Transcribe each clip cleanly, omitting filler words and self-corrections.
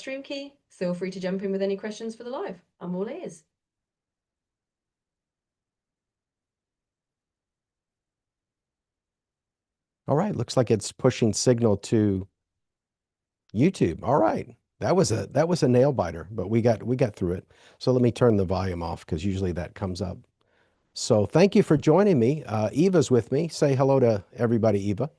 Stream Key, feel free to jump in with any questions for the live. I'm all ears. All right, looks like it's pushing signal to YouTube. All right. That was a nail biter, but we got through it. So let me turn the volume off because usually that comes up. So thank you for joining me. Eva's with me. Say hello to everybody, Eva.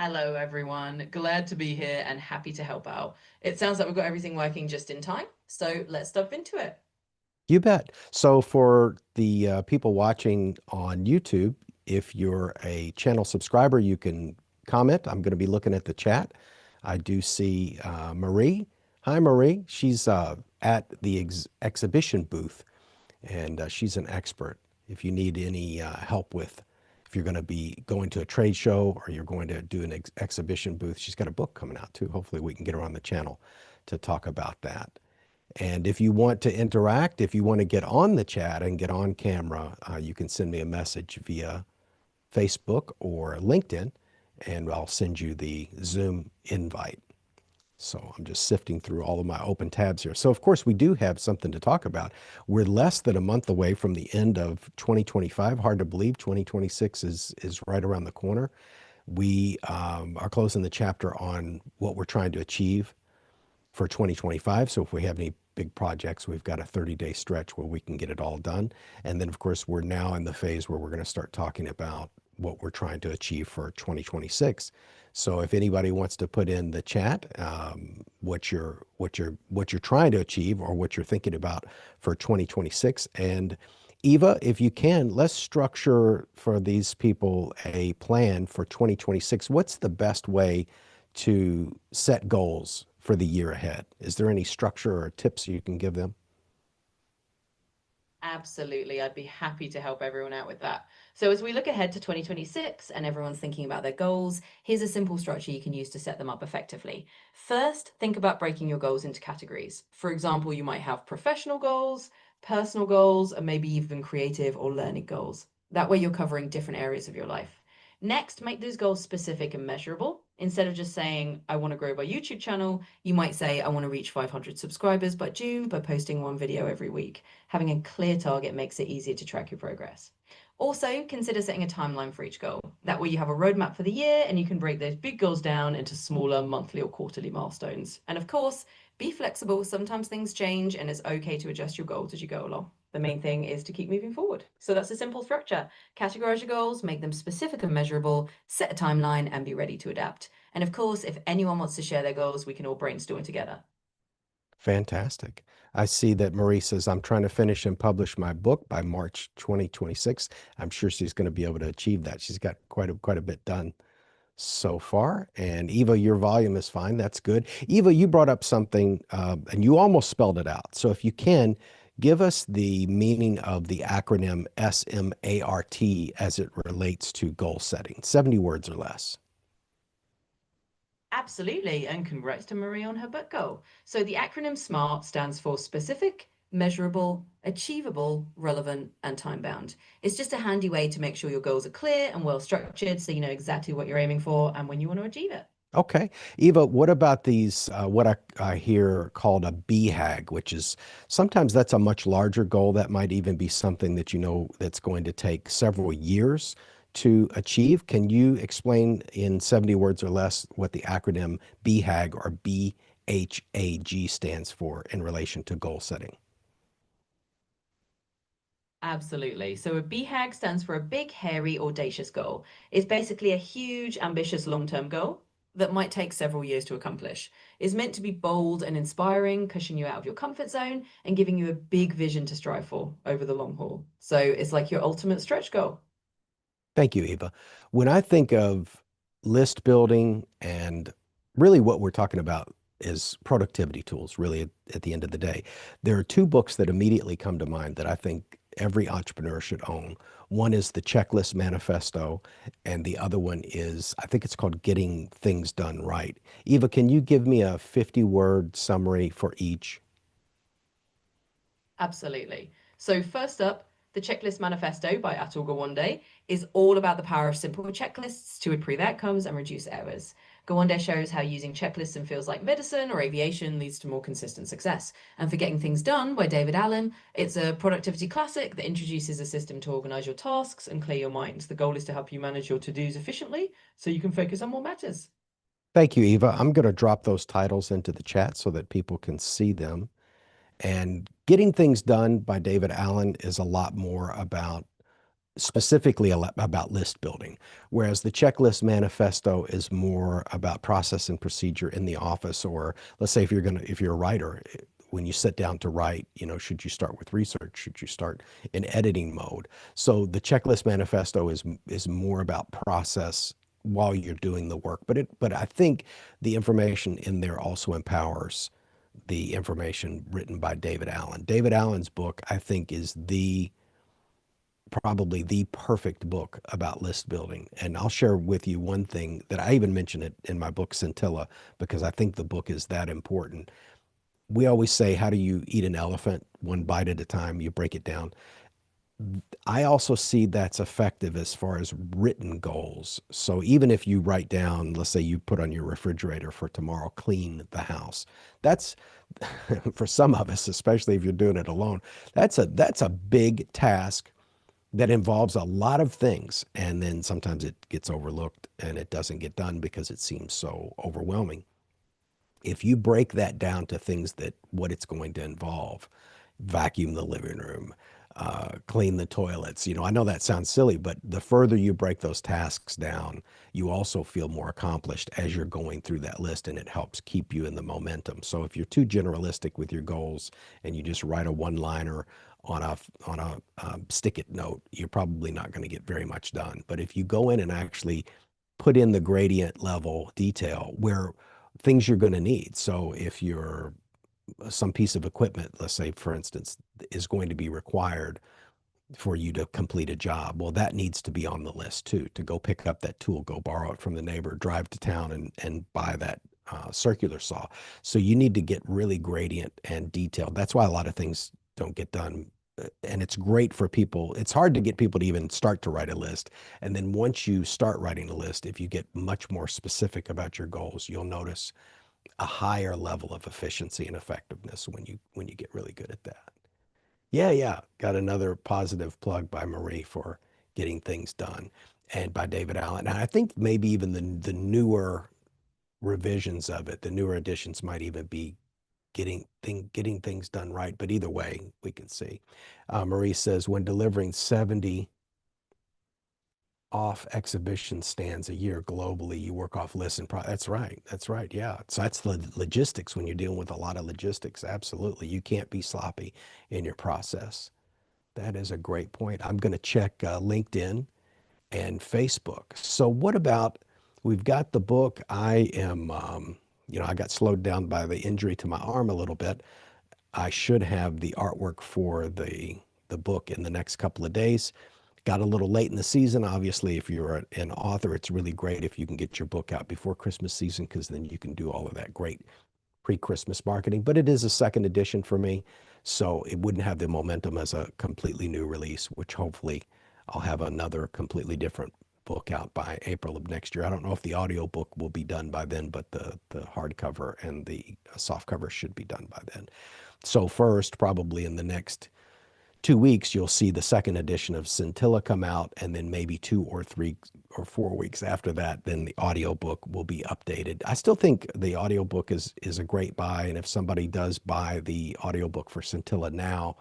Hello, everyone. Glad to be here and happy to help out. It sounds like we've got everything working just in time, so let's jump into it. You bet. So for the people watching on YouTube, if you're a channel subscriber, you can comment. I'm going to be looking at the chat. I do see Marie. Hi, Marie. She's at the exhibition booth, and she's an expert. If you need any help with, if you're going to be going to a trade show or you're going to do an exhibition booth, she's got a book coming out too. Hopefully we can get her on the channel to talk about that. And if you want to interact, if you want to get on the chat and get on camera, you can send me a message via Facebook or LinkedIn, and I'll send you the Zoom invite. So I'm just sifting through all of my open tabs here. So of course we do have something to talk about. We're less than a month away from the end of 2025. Hard to believe 2026 is right around the corner. We are closing the chapter on what we're trying to achieve for 2025. So if we have any big projects, we've got a 30-day stretch where we can get it all done. And then of course, we're now in the phase where we're going to start talking about what we're trying to achieve for 2026. So if anybody wants to put in the chat what you're trying to achieve or what you're thinking about for 2026, and Eva, if you can, let's structure for these people a plan for 2026. What's the best way to set goals for the year ahead? Is there any structure or tips you can give them? Absolutely. I'd be happy to help everyone out with that. So, as we look ahead to 2026 and everyone's thinking about their goals, here's a simple structure you can use to set them up effectively. First, think about breaking your goals into categories. For example, you might have professional goals, personal goals, and maybe even creative or learning goals. That way, you're covering different areas of your life. Next, make those goals specific and measurable. Instead of just saying, I want to grow my YouTube channel, you might say, I want to reach 500 subscribers by June by posting one video every week. Having a clear target makes it easier to track your progress. Also, consider setting a timeline for each goal. That way you have a roadmap for the year and you can break those big goals down into smaller monthly or quarterly milestones. And of course, be flexible. Sometimes things change and it's okay to adjust your goals as you go along. The main thing is to keep moving forward. So that's a simple structure. Categorize your goals, make them specific and measurable, set a timeline, and be ready to adapt. And of course, if anyone wants to share their goals, we can all brainstorm together. Fantastic. I see that Marie says, I'm trying to finish and publish my book by March 2026. I'm sure she's going to be able to achieve that. She's got quite a bit done so far. And Eva, your volume is fine. That's good. Eva, you brought up something and you almost spelled it out. So if you can, give us the meaning of the acronym SMART as it relates to goal setting, 70 words or less. Absolutely, and congrats to Marie on her book goal. So the acronym SMART stands for specific, measurable, achievable, relevant, and time bound. It's just a handy way to make sure your goals are clear and well structured so you know exactly what you're aiming for and when you want to achieve it. Okay. Eva, what about these, what I hear called a BHAG, which is sometimes that's a much larger goal. That might even be something that you know that's going to take several years to achieve. Can you explain in 70 words or less what the acronym BHAG or BHAG stands for in relation to goal setting? Absolutely. So a BHAG stands for a big, hairy, audacious goal. It's basically a huge, ambitious long-term goal that might take several years to accomplish. It's meant to be bold and inspiring, pushing you out of your comfort zone and giving you a big vision to strive for over the long haul. So it's like your ultimate stretch goal. Thank you, Eva. When I think of list building and really what we're talking about is productivity tools, really at the end of the day, there are two books that immediately come to mind that I think every entrepreneur should own. One is the Checklist Manifesto, and the other one is, I think it's called Getting Things Done Right. Eva, can you give me a 50-word summary for each? Absolutely. So first up, the Checklist Manifesto by Atul Gawande is all about the power of simple checklists to improve outcomes and reduce errors. Go On Day shows how using checklists in fields like medicine or aviation leads to more consistent success. And for Getting Things Done by David Allen, it's a productivity classic that introduces a system to organize your tasks and clear your mind. The goal is to help you manage your to-dos efficiently so you can focus on what matters. Thank you, Eva. I'm going to drop those titles into the chat so that people can see them. And Getting Things Done by David Allen is a lot more about specifically about list building, whereas the checklist manifesto is more about process and procedure in the office. Or let's say if you're a writer, when you sit down to write, should you start with research? Should you start in editing mode? So the checklist manifesto is more about process while you're doing the work. But I think the information in there also empowers the information written by David Allen. David Allen's book, I think, is probably the perfect book about list building. And I'll share with you one thing that I even mention it in my book, Scintilla, because I think the book is that important. We always say, how do you eat an elephant? One bite at a time, you break it down. I also see that's effective as far as written goals. So even if you write down, let's say you put on your refrigerator for tomorrow, clean the house. That's for some of us, especially if you're doing it alone, that's a big task that involves a lot of things. And then sometimes it gets overlooked and it doesn't get done because it seems so overwhelming. If you break that down to things that what it's going to involve, vacuum the living room, clean the toilets. I know that sounds silly, but the further you break those tasks down, you also feel more accomplished as you're going through that list, and it helps keep you in the momentum. So if you're too generalistic with your goals and you just write a one-liner on a stick-it note, you're probably not going to get very much done. But if you go in and actually put in the gradient level detail where things you're going to need. So if you're some piece of equipment, let's say, for instance, is going to be required for you to complete a job. Well, that needs to be on the list too, to go pick up that tool, go borrow it from the neighbor, drive to town and buy that circular saw. So you need to get really gradient and detailed. That's why a lot of things don't get done. And it's great for people. It's hard to get people to even start to write a list. And then once you start writing a list, if you get much more specific about your goals, you'll notice a higher level of efficiency and effectiveness when you get really good at that. Yeah, yeah. Got another positive plug by Marie for Getting Things Done and by David Allen. And I think maybe even the newer revisions of it, the newer editions might even be getting things done right. But either way, we can see. Marie says, when delivering 70 off exhibition stands a year globally, you work off lists and that's right. That's right. Yeah. So that's the logistics when you're dealing with a lot of logistics. Absolutely. You can't be sloppy in your process. That is a great point. I'm going to check LinkedIn and Facebook. So what about, we've got the book. I am, I got slowed down by the injury to my arm a little bit. I should have the artwork for the book in the next couple of days. Got a little late in the season. Obviously, if you're an author, it's really great if you can get your book out before Christmas season, because then you can do all of that great pre-Christmas marketing. But it is a second edition for me, so it wouldn't have the momentum as a completely new release, which hopefully I'll have another completely different book out by April of next year. I don't know if the audio book will be done by then, but the hardcover and the soft cover should be done by then. So first, probably in the next 2 weeks, you'll see the second edition of Scintilla come out, and then maybe 2 or 3 or 4 weeks after that, then the audiobook will be updated. I still think the audiobook is a great buy, and if somebody does buy the audiobook for Scintilla now,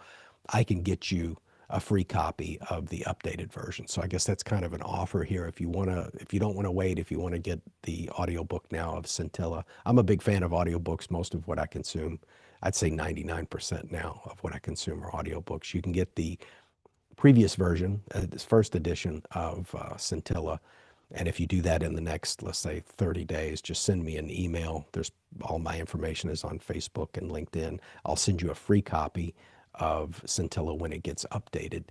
I can get you a free copy of the updated version. So I guess that's kind of an offer here. If you don't want to wait, if you want to get the audiobook now of Scintilla. I'm a big fan of audiobooks. Most of what I consume, I'd say 99% now of what I consume are audiobooks. You can get the previous version, this first edition of Scintilla. And if you do that in the next, let's say 30 days, just send me an email. There's all my information is on Facebook and LinkedIn. I'll send you a free copy of Scintilla when it gets updated.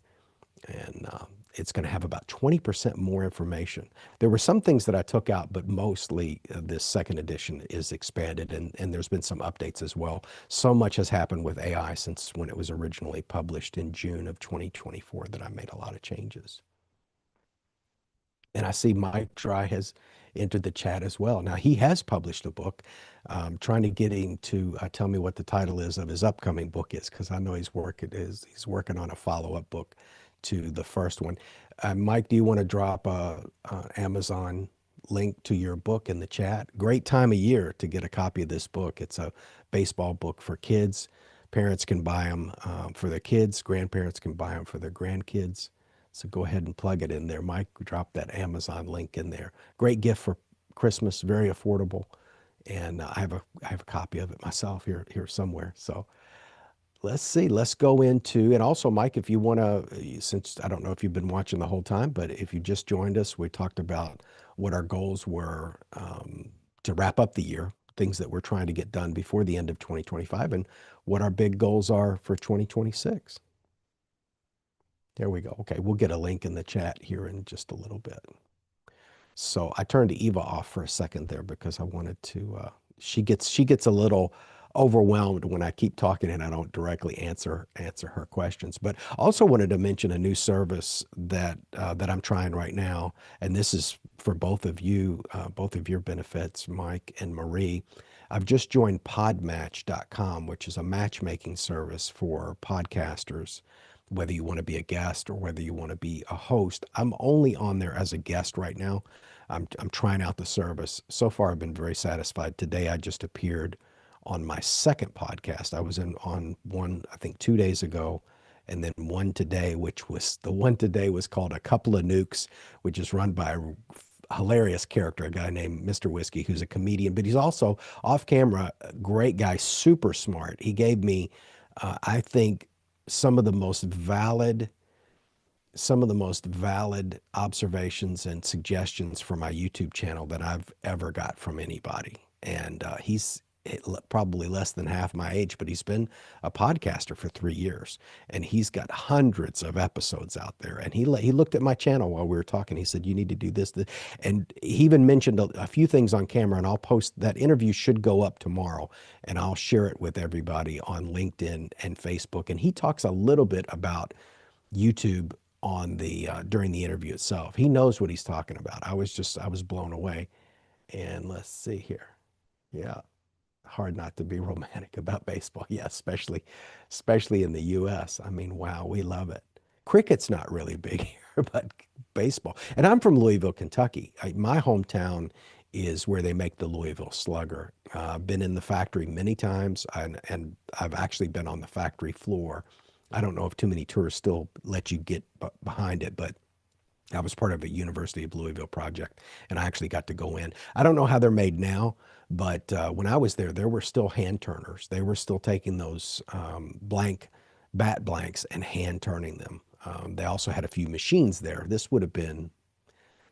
And it's going to have about 20% more information. There were some things that I took out, but mostly this second edition is expanded, and there's been some updates as well. So much has happened with AI since when it was originally published in June of 2024 that I made a lot of changes. And I see Mike Dry entered the chat as well. Now, he has published a book. Trying to get him to tell me what the title is of his upcoming book is, because I know he's working on a follow-up book to the first one. Mike, do you want to drop a Amazon link to your book in the chat? Great time of year to get a copy of this book. It's a baseball book for kids. Parents can buy them for their kids. Grandparents can buy them for their grandkids. So go ahead and plug it in there. Mike, drop that Amazon link in there. Great gift for Christmas, very affordable. And I have a copy of it myself here somewhere. So let's see. Let's go into, and also, Mike, if you want to, since I don't know if you've been watching the whole time, but if you just joined us, we talked about what our goals were to wrap up the year, things that we're trying to get done before the end of 2025, and what our big goals are for 2026. There we go. Okay, we'll get a link in the chat here in just a little bit. So I turned Eva off for a second there because I wanted to, she gets a little overwhelmed when I keep talking and I don't directly answer her questions. But also wanted to mention a new service that that I'm trying right now, and this is for both of you, both of your benefits, Mike and Marie. I've just joined podmatch.com, which is a matchmaking service for podcasters, whether you want to be a guest or whether you want to be a host. I'm only on there as a guest right now. I'm trying out the service. So far, I've been very satisfied. Today, I just appeared on my second podcast. I was on one, I think 2 days ago, and then one today, which was the one today was called A Couple of Nukes, which is run by a hilarious character, a guy named Mr. Whiskey, who's a comedian, but he's also off camera, a great guy, super smart. He gave me, I think, some of the most valid observations and suggestions for my YouTube channel that I've ever got from anybody. And he's probably less than half my age, but he's been a podcaster for 3 years, and he's got hundreds of episodes out there. And he looked at my channel while we were talking. He said, "You need to do this," and he even mentioned a few things on camera. And I'll post that interview, should go up tomorrow, and I'll share it with everybody on LinkedIn and Facebook. And he talks a little bit about YouTube on the during the interview itself. He knows what he's talking about. I was blown away. And let's see here. Yeah, hard not to be romantic about baseball. Yeah, especially in the US. I mean, wow, we love it. Cricket's not really big here, but baseball. And I'm from Louisville, Kentucky. My hometown is where they make the Louisville Slugger. I've been in the factory many times, and I've actually been on the factory floor. I don't know if too many tourists still let you get behind it, but I was part of a University of Louisville project, and I actually got to go in. I don't know how they're made now, but when I was there, there were still hand turners. They were still taking those blank bat blanks and hand turning them. They also had a few machines there. This would have been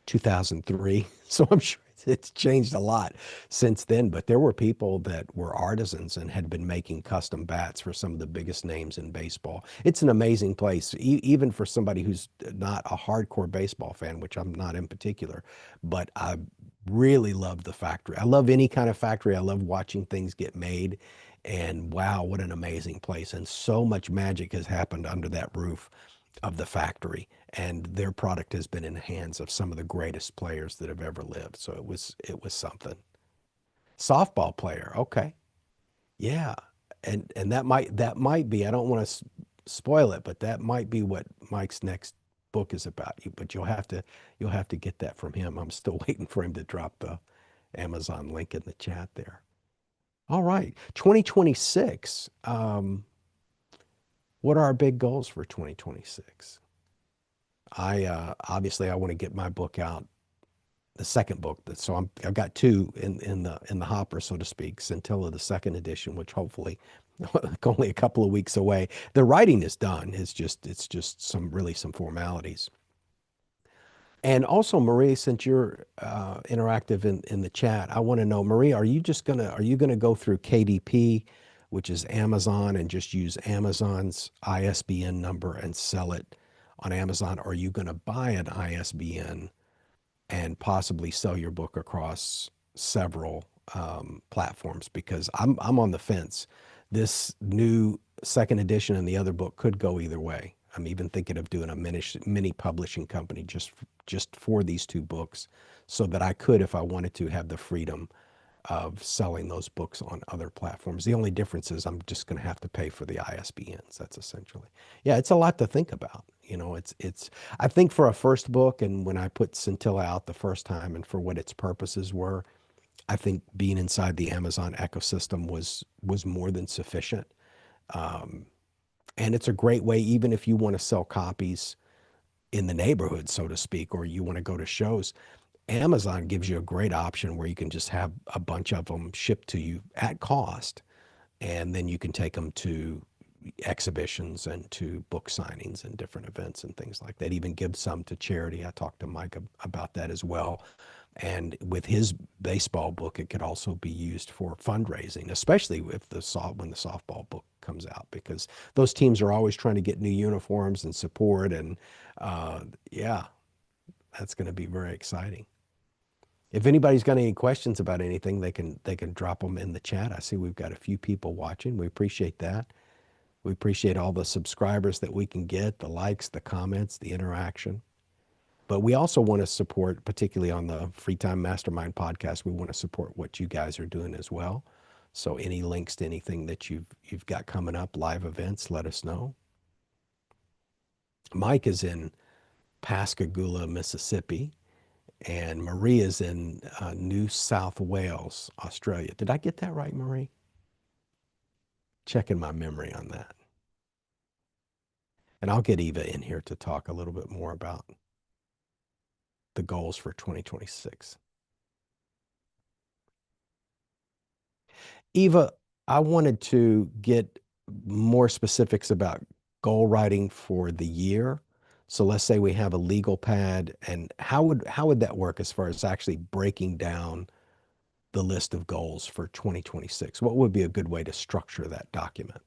2003, so I'm sure it's changed a lot since then. But there were people that were artisans and had been making custom bats for some of the biggest names in baseball. It's an amazing place, even for somebody who's not a hardcore baseball fan, which I'm not in particular. But I really love the factory. I love any kind of factory. I love watching things get made. And wow, what an amazing place. And so much magic has happened under that roof of the factory, and their product has been in the hands of some of the greatest players that have ever lived. So it was something. Softball player, okay, yeah, and that might be. I don't want to spoil it, but that might be what Mike's next book is about. But you'll have to get that from him. I'm still waiting for him to drop the Amazon link in the chat there. All right, 2026. What are our big goals for 2026? Obviously I want to get my book out, the second book. So I've got two in the hopper, so to speak. Scintilla, the second edition, which hopefully only a couple of weeks away. The writing is done. It's just some formalities. And also, Marie, since you're interactive in the chat, I want to know, Marie, are you gonna go through KDP, which is Amazon, and just use Amazon's ISBN number and sell it on Amazon? Or are you gonna buy an ISBN and possibly sell your book across several platforms? Because I'm on the fence. This new second edition and the other book could go either way. I'm even thinking of doing a mini publishing company just for these two books, so that I could, if I wanted to, have the freedom of selling those books on other platforms. The only difference is I'm just going to have to pay for the ISBNs. That's essentially. Yeah, it's a lot to think about. You know, it's I think for a first book, and when I put Scintilla out the first time and for what its purposes were, I think being inside the Amazon ecosystem was more than sufficient. Um, and it's a great way, even if you want to sell copies in the neighborhood, so to speak, or you want to go to shows. Amazon gives you a great option where you can just have a bunch of them shipped to you at cost, and then you can take them to exhibitions and to book signings and different events and things like that. Even give some to charity. I talked to Mike about that as well. And with his baseball book, it could also be used for fundraising, especially if when the softball book comes out, because those teams are always trying to get new uniforms and support. And yeah, that's going to be very exciting. If anybody's got any questions about anything, they can drop them in the chat. I see we've got a few people watching. We appreciate that. We appreciate all the subscribers that we can get, the likes, the comments, the interaction. But we also want to support, particularly on the Free Time Mastermind podcast, we want to support what you guys are doing as well. So any links to anything that you've got coming up, live events, let us know. Mike is in Pascagoula, Mississippi, and Marie is in New South Wales, Australia. Did I get that right, Marie? Checking my memory on that. And I'll get Eva in here to talk a little bit more about the goals for 2026. Eva, I wanted to get more specifics about goal writing for the year. So let's say we have a legal pad, and how would that work as far as actually breaking down the list of goals for 2026? What would be a good way to structure that document?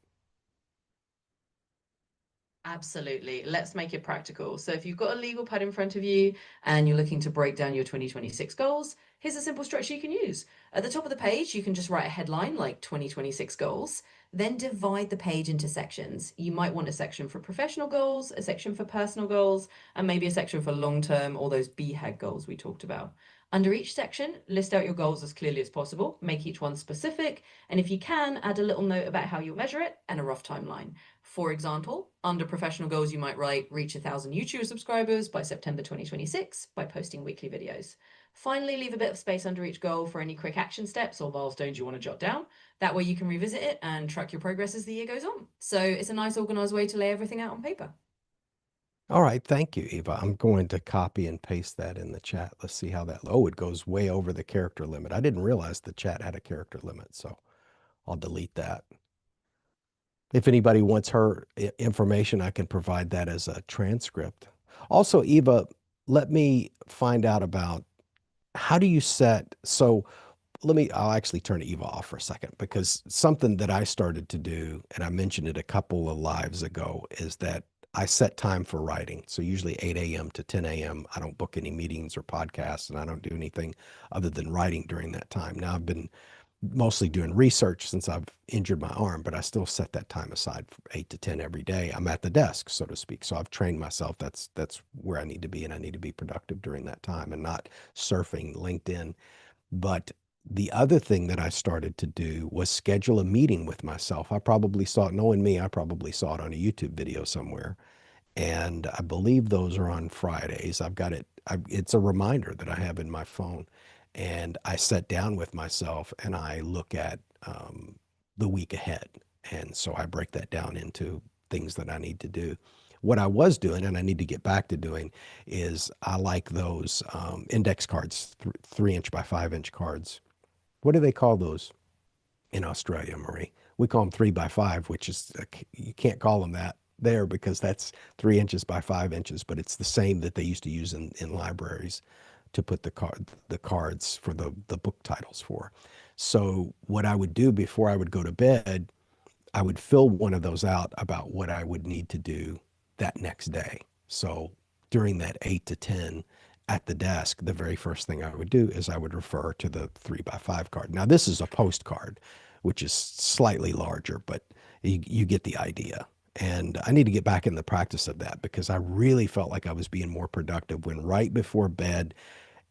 Absolutely. Let's make it practical. So if you've got a legal pad in front of you and you're looking to break down your 2026 goals, here's a simple structure you can use. At the top of the page, you can just write a headline like 2026 goals, then divide the page into sections. You might want a section for professional goals, a section for personal goals, and maybe a section for long-term or those BHAG goals we talked about. Under each section, list out your goals as clearly as possible, make each one specific, and if you can, add a little note about how you'll measure it and a rough timeline. For example, under professional goals, you might write reach 1,000 YouTube subscribers by September 2026 by posting weekly videos. Finally, leave a bit of space under each goal for any quick action steps or milestones you want to jot down. That way you can revisit it and track your progress as the year goes on. So it's a nice organized way to lay everything out on paper. All right, thank you, Eva. I'm going to copy and paste that in the chat. Let's see how that, oh, it goes way over the character limit. I didn't realize the chat had a character limit, so I'll delete that. If anybody wants her information, I can provide that as a transcript. Also, Eva, let me find out about how do you set, so I'll actually turn Eva off for a second, because something that I started to do, and I mentioned it a couple of lives ago, is that I set time for writing. So usually 8 a.m. to 10 a.m. I don't book any meetings or podcasts, and I don't do anything other than writing during that time. Now I've been mostly doing research since I've injured my arm, but I still set that time aside for 8 to 10 every day. I'm at the desk, so to speak. So I've trained myself. That's where I need to be, and I need to be productive during that time and not surfing LinkedIn. But the other thing that I started to do was schedule a meeting with myself. I probably saw it, knowing me, I probably saw it on a YouTube video somewhere. And I believe those are on Fridays. I've got it. It's a reminder that I have in my phone. And I sit down with myself and I look at the week ahead. And so I break that down into things that I need to do. What I was doing, and I need to get back to doing, is I like those index cards, 3-inch by 5-inch cards. What do they call those in Australia, Marie? We call them 3 by 5, which is, you can't call them that there because that's 3 inches by 5 inches, but it's the same that they used to use in libraries to put the cards for the book titles for. So what I would do before I would go to bed, I would fill one of those out about what I would need to do that next day. So during that 8 to 10 at the desk, the very first thing I would do is I would refer to the 3 by 5 card. Now this is a postcard, which is slightly larger, but you get the idea. And I need to get back in the practice of that because I really felt like I was being more productive when right before bed.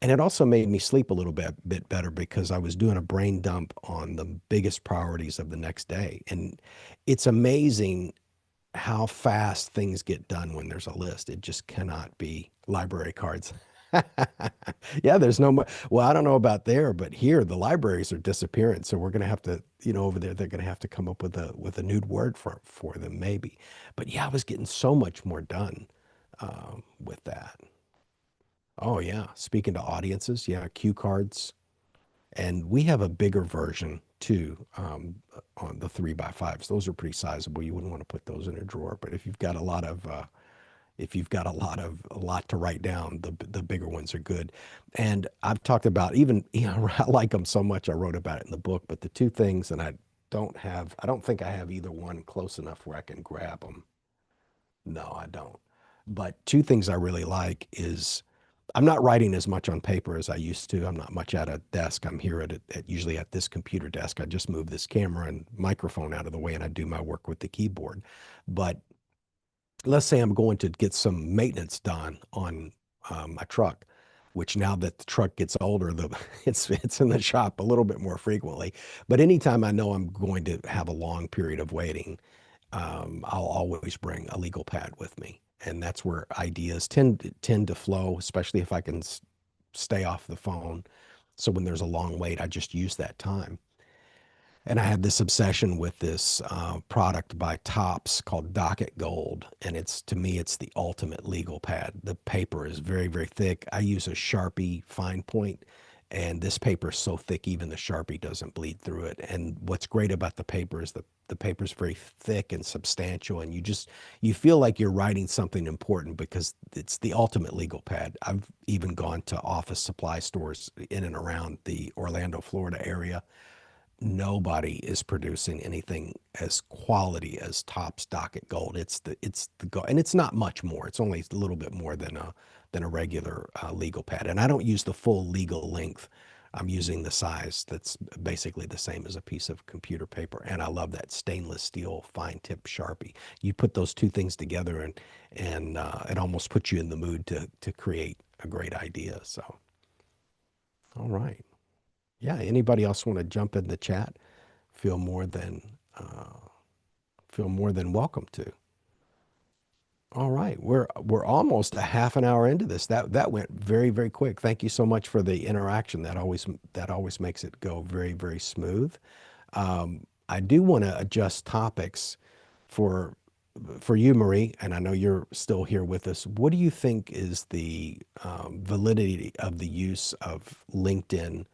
And it also made me sleep a little bit better because I was doing a brain dump on the biggest priorities of the next day. And it's amazing how fast things get done when there's a list. It just cannot be library cards. Yeah, there's no more. Well, I don't know about there, but here the libraries are disappearing. So we're going to have to, over there, they're going to have to come up with a new word for them, maybe. But yeah, I was getting so much more done with that. Oh yeah, speaking to audiences, yeah, cue cards, and we have a bigger version too on the 3x5s. Those are pretty sizable. You wouldn't want to put those in a drawer, but if you've got a lot to write down, the bigger ones are good. And I've talked about even, I like them so much. I wrote about it in the book. But the two things, and I don't think I have either one close enough where I can grab them. No, I don't. But two things I really like is I'm not writing as much on paper as I used to. I'm not much at a desk. I'm here usually at this computer desk. I just move this camera and microphone out of the way and I do my work with the keyboard. But let's say I'm going to get some maintenance done on my truck, which now that the truck gets older, it's in the shop a little bit more frequently. But anytime I know I'm going to have a long period of waiting, I'll always bring a legal pad with me, and that's where ideas tend to flow, especially if I can stay off the phone. So when there's a long wait, I just use that time. And I had this obsession with this product by Topps called Docket Gold. And to me, it's the ultimate legal pad. The paper is very, very thick. I use a Sharpie fine point, and this paper is so thick, even the Sharpie doesn't bleed through it. And what's great about the paper is the paper is very thick and substantial. And you feel like you're writing something important because it's the ultimate legal pad. I've even gone to office supply stores in and around the Orlando, Florida area. Nobody is producing anything as quality as Topps Docket Gold. It's the gold, and it's not much more. It's only a little bit more than a regular legal pad. And I don't use the full legal length. I'm using the size that's basically the same as a piece of computer paper. And I love that stainless steel fine tip Sharpie. You put those two things together, and it almost puts you in the mood to create a great idea. So, all right. Yeah, anybody else want to jump in the chat? Feel more than uh, feel more than welcome to. All right, we're almost a half an hour into this. That went very, very quick. Thank you so much for the interaction. That always makes it go very, very smooth. I do want to adjust topics for for you, Marie, and I know you're still here with us. What do you think is the validity of the use of LinkedIn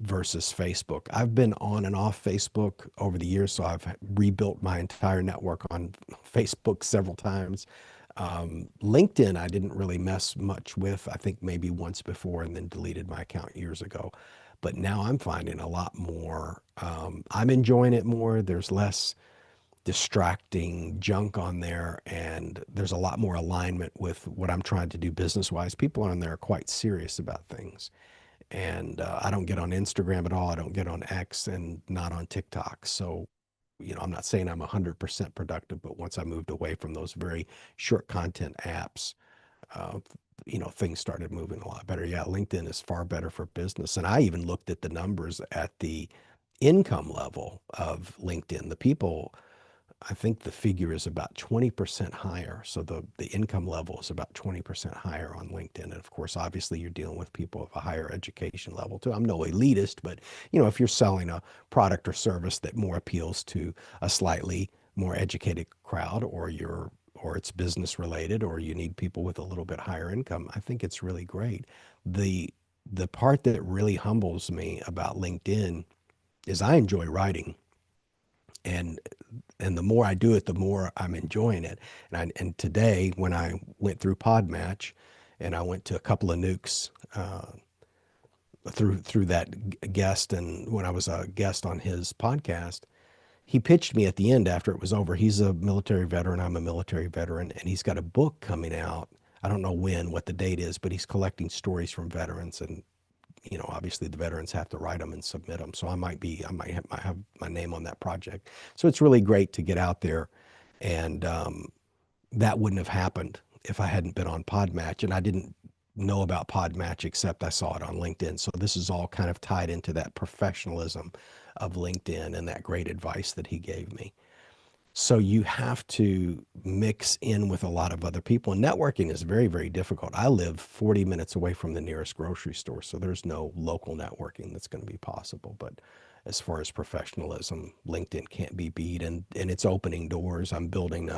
versus Facebook? I've been on and off Facebook over the years, so I've rebuilt my entire network on Facebook several times. LinkedIn, I didn't really mess much with. I think maybe once before and then deleted my account years ago. But now I'm finding a lot more. I'm enjoying it more. There's less distracting junk on there, and there's a lot more alignment with what I'm trying to do business wise. People on there are quite serious about things. And I don't get on Instagram at all. I don't get on X and not on TikTok. So, I'm not saying I'm 100% productive, but once I moved away from those very short content apps, uh, things started moving a lot better. Yeah, LinkedIn is far better for business. And I even looked at the numbers at the income level of LinkedIn. The people, I think the figure is about 20% higher. So the income level is about 20% higher on LinkedIn. And of course, obviously you're dealing with people of a higher education level too. I'm no elitist, but if you're selling a product or service that more appeals to a slightly more educated crowd, or it's business related, or you need people with a little bit higher income, I think it's really great. The part that really humbles me about LinkedIn is I enjoy writing, and the more I do it, the more I'm enjoying it. And today, when I went through Podmatch, and I went to a couple of nukes through that guest, and when I was a guest on his podcast, he pitched me at the end after it was over. He's a military veteran. I'm a military veteran, and he's got a book coming out. I don't know what the date is, but he's collecting stories from veterans, and obviously the veterans have to write them and submit them. So I might have my name on that project. So it's really great to get out there And that wouldn't have happened if I hadn't been on Podmatch. And I didn't know about Podmatch except I saw it on LinkedIn. So this is all kind of tied into that professionalism of LinkedIn and that great advice that he gave me. So you have to mix in with a lot of other people. And networking is very, very difficult. I live 40 minutes away from the nearest grocery store, so there's no local networking that's going to be possible. But as far as professionalism, LinkedIn can't be beat, and it's opening doors. I'm building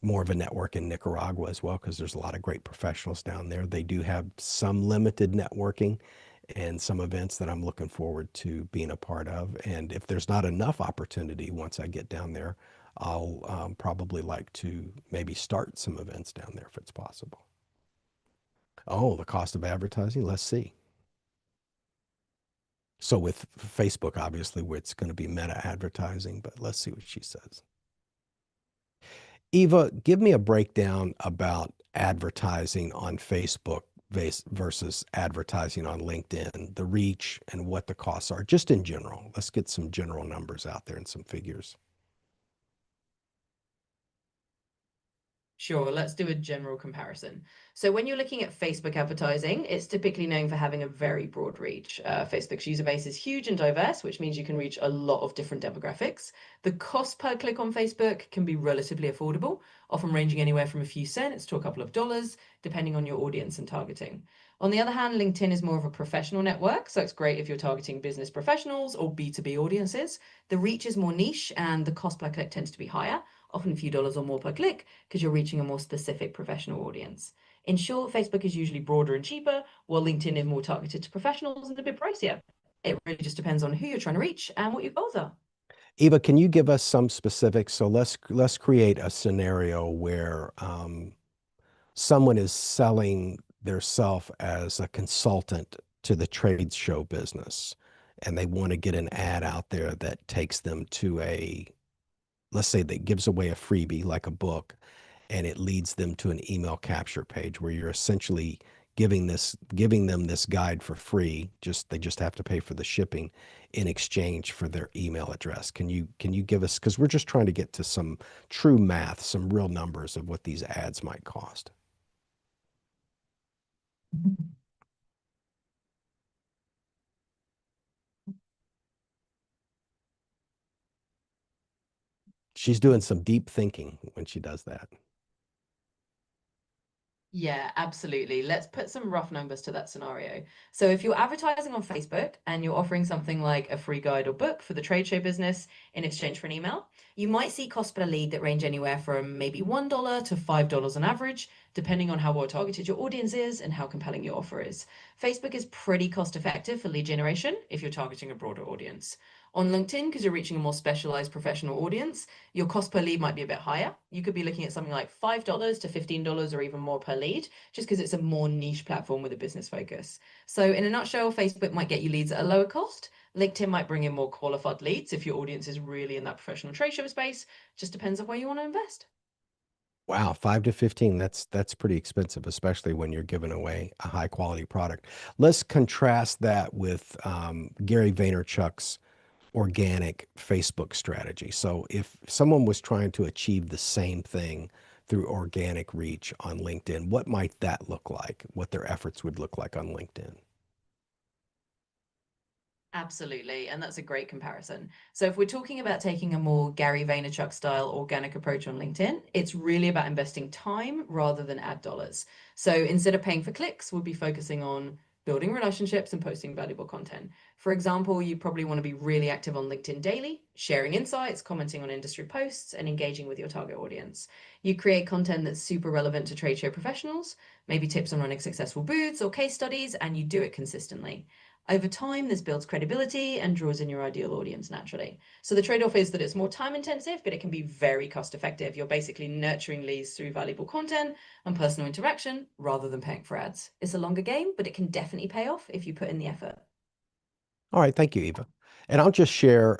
more of a network in Nicaragua as well because there's a lot of great professionals down there. They do have some limited networking and some events that I'm looking forward to being a part of. And if there's not enough opportunity once I get down there, I'll probably like to maybe start some events down there if it's possible. Oh, the cost of advertising, let's see. So with Facebook, obviously, where it's going to be meta advertising, but let's see what she says. Eva, give me a breakdown about advertising on Facebook versus advertising on LinkedIn, the reach and what the costs are, just in general. Let's get some general numbers out there and some figures. Sure, let's do a general comparison. So when you're looking at Facebook advertising, it's typically known for having a very broad reach. Facebook's user base is huge and diverse, which means you can reach a lot of different demographics. The cost per click on Facebook can be relatively affordable, often ranging anywhere from a few cents to a couple of dollars, depending on your audience and targeting. On the other hand, LinkedIn is more of a professional network, so it's great if you're targeting business professionals or B2B audiences. The reach is more niche and the cost per click tends to be higher, often a few dollars or more per click, because you're reaching a more specific professional audience. In short, Facebook is usually broader and cheaper, while LinkedIn is more targeted to professionals and a bit pricier. It really just depends on who you're trying to reach and what your goals are. Eva, can you give us some specifics? So let's create a scenario where someone is selling their self as a consultant to the trade show business, and they want to get an ad out there that takes them to a, let's say, that gives away a freebie like a book, and it leads them to an email capture page where you're essentially giving them this guide for free. Just they just have to pay for the shipping in exchange for their email address. Can you give us, because we're just trying to get to some true math, some real numbers of what these ads might cost. She's doing some deep thinking when she does that. Yeah, absolutely. Let's put some rough numbers to that scenario. So, if you're advertising on Facebook and you're offering something like a free guide or book for the trade show business in exchange for an email, you might see cost per lead that range anywhere from maybe $1 to $5 on average, depending on how well targeted your audience is and how compelling your offer is. Facebook is pretty cost effective for lead generation if you're targeting a broader audience. On LinkedIn, because you're reaching a more specialized professional audience, your cost per lead might be a bit higher. You could be looking at something like $5 to $15 or even more per lead, just because it's a more niche platform with a business focus. So, in a nutshell, Facebook might get you leads at a lower cost. LinkedIn might bring in more qualified leads if your audience is really in that professional trade show space. Just depends on where you want to invest. Wow, 5 to 15. That's pretty expensive, especially when you're giving away a high quality product. Let's contrast that with Gary Vaynerchuk's organic Facebook strategy. So if someone was trying to achieve the same thing through organic reach on LinkedIn, what might that look like? What their efforts would look like on LinkedIn? Absolutely. And that's a great comparison. So, if we're talking about taking a more Gary Vaynerchuk style organic approach on LinkedIn, it's really about investing time rather than ad dollars. So, instead of paying for clicks, we'll be focusing on building relationships and posting valuable content. For example, you probably want to be really active on LinkedIn daily, sharing insights, commenting on industry posts, and engaging with your target audience. You create content that's super relevant to trade show professionals, maybe tips on running successful booths or case studies, and you do it consistently. Over time, this builds credibility and draws in your ideal audience naturally. So the trade-off is that it's more time intensive, but it can be very cost effective. You're basically nurturing leads through valuable content and personal interaction rather than paying for ads. It's a longer game, but it can definitely pay off if you put in the effort. All right, thank you, Eva. And I'll just share,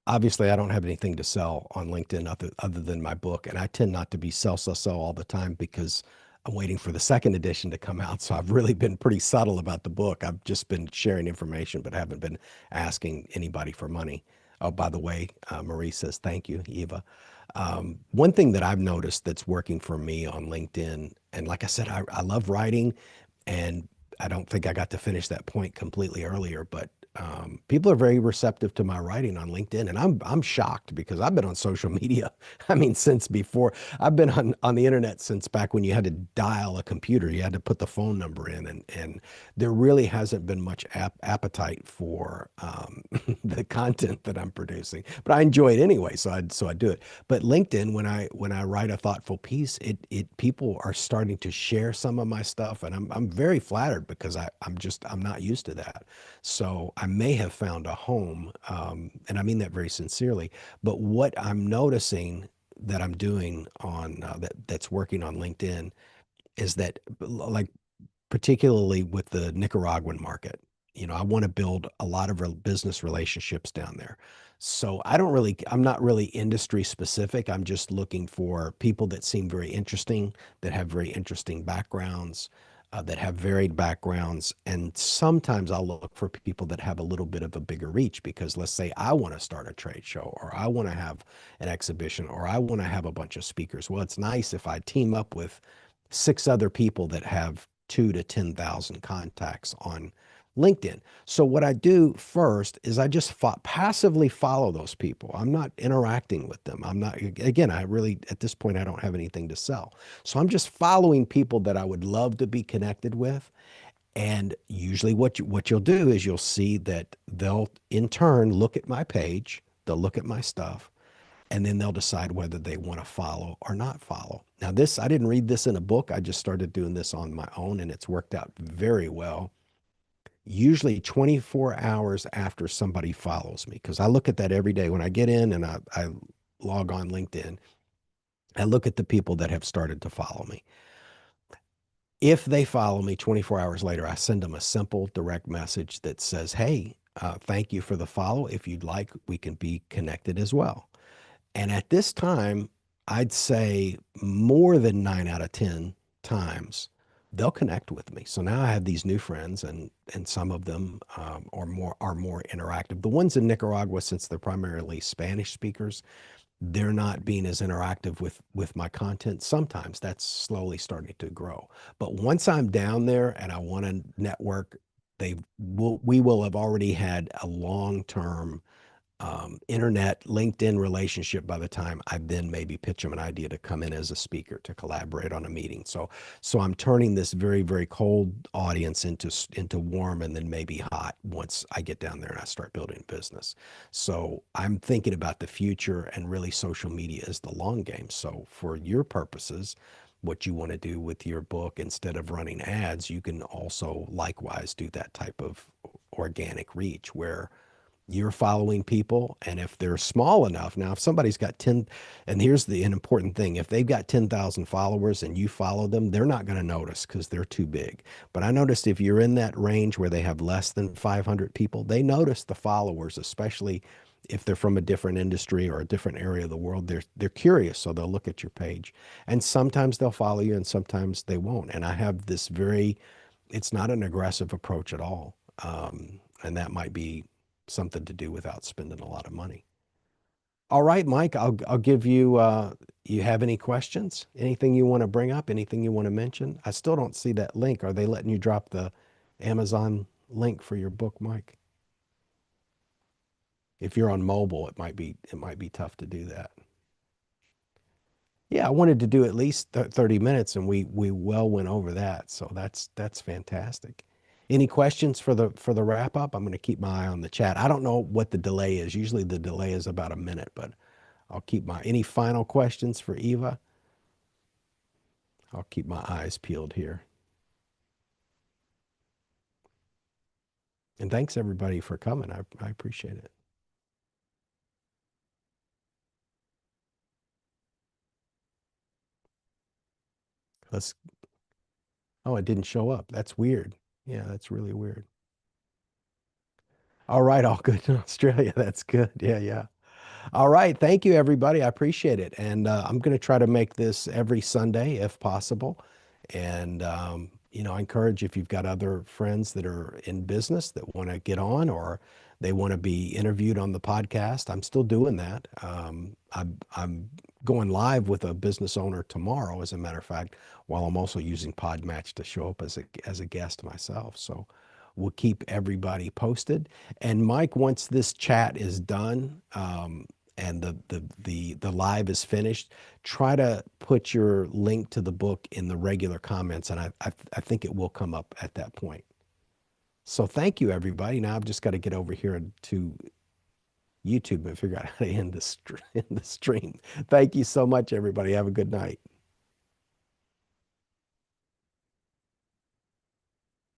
obviously, I don't have anything to sell on LinkedIn other than my book. And I tend not to be sell all the time because I'm waiting for the second edition to come out. So I've really been pretty subtle about the book. I've just been sharing information, but haven't been asking anybody for money. Oh, by the way, Marie says thank you, Eva. One thing that I've noticed that's working for me on LinkedIn, and like I said, I love writing, and I don't think I got to finish that point completely earlier, but people are very receptive to my writing on LinkedIn, and I'm shocked because I've been on social media. I mean, since before I've been on the internet since back when you had to dial a computer, you had to put the phone number in, and there really hasn't been much appetite for the content that I'm producing, but I enjoy it anyway, so I do it. But LinkedIn, when I write a thoughtful piece, it people are starting to share some of my stuff, and I'm very flattered because I'm not used to that. So I may have found a home, and I mean that very sincerely. But what I'm noticing that I'm doing on that's working on LinkedIn is that, like, particularly with the Nicaraguan market. I want to build a lot of business relationships down there. So I'm not really industry specific. I'm just looking for people that seem very interesting, that have very interesting backgrounds, that have varied backgrounds. And sometimes I'll look for people that have a little bit of a bigger reach because let's say I want to start a trade show or I want to have an exhibition or I want to have a bunch of speakers. Well, it's nice if I team up with six other people that have 2 to 10,000 contacts on LinkedIn. So what I do first is I just passively follow those people. I'm not interacting with them. I'm not, again, I really, at this point, I don't have anything to sell. So I'm just following people that I would love to be connected with. And usually what you'll do is you'll see that they'll in turn look at my page, they'll look at my stuff, and then they'll decide whether they want to follow or not follow. Now, this, I didn't read this in a book. I just started doing this on my own, and it's worked out very well. Usually 24 hours after somebody follows me, because I look at that every day when I get in and I log on LinkedIn. I look at the people that have started to follow me. If they follow me 24 hours later, I send them a simple direct message that says, hey, thank you for the follow. If you'd like, we can be connected as well. And at this time, I'd say more than 9 out of 10 times they'll connect with me. So now I have these new friends, and some of them are more interactive. The ones in Nicaragua, since they're primarily Spanish speakers, they're not being as interactive with my content. Sometimes that's slowly starting to grow. But once I'm down there and I want to network, we will have already had a long-term internet LinkedIn relationship by the time I then maybe pitch them an idea to come in as a speaker to collaborate on a meeting. So I'm turning this very, very cold audience into warm and then maybe hot once I get down there and I start building business. So I'm thinking about the future, and really social media is the long game. So for your purposes, what you want to do with your book, instead of running ads, you can also likewise do that type of organic reach where you're following people. And if they're small enough, now if somebody's got 10, and here's an important thing, if they've got 10,000 followers and you follow them, they're not going to notice because they're too big. But I noticed if you're in that range where they have less than 500 people, they notice the followers, especially if they're from a different industry or a different area of the world. They're curious, so they'll look at your page, and sometimes they'll follow you and sometimes they won't. And I have this it's not an aggressive approach at all. And that might be something to do without spending a lot of money. All right, Mike, I'll give you, you have any questions? Anything you want to bring up? Anything you want to mention? I still don't see that link. Are they letting you drop the Amazon link for your book, Mike? If you're on mobile, it might be tough to do that. Yeah, I wanted to do at least 30 minutes, and we well went over that. So that's fantastic. Any questions for the wrap up? I'm going to keep my eye on the chat. I don't know what the delay is. Usually the delay is about a minute, but I'll keep any final questions for Eva? I'll keep my eyes peeled here. And thanks everybody for coming. I appreciate it. Let's, oh, it didn't show up. That's weird. Yeah, that's really weird. All right, all good in Australia. That's good. Yeah, yeah. All right. Thank you, everybody. I appreciate it. And I'm going to try to make this every Sunday if possible. And I encourage if you've got other friends that are in business that want to get on or they want to be interviewed on the podcast. I'm still doing that. I'm going live with a business owner tomorrow, as a matter of fact, while I'm also using Podmatch to show up as a guest myself. So we'll keep everybody posted. And Mike, once this chat is done, and the live is finished, try to put your link to the book in the regular comments, and I think it will come up at that point. So thank you, everybody. Now I've just got to get over here to YouTube and figure out how to end the stream. Thank you so much, everybody. Have a good night.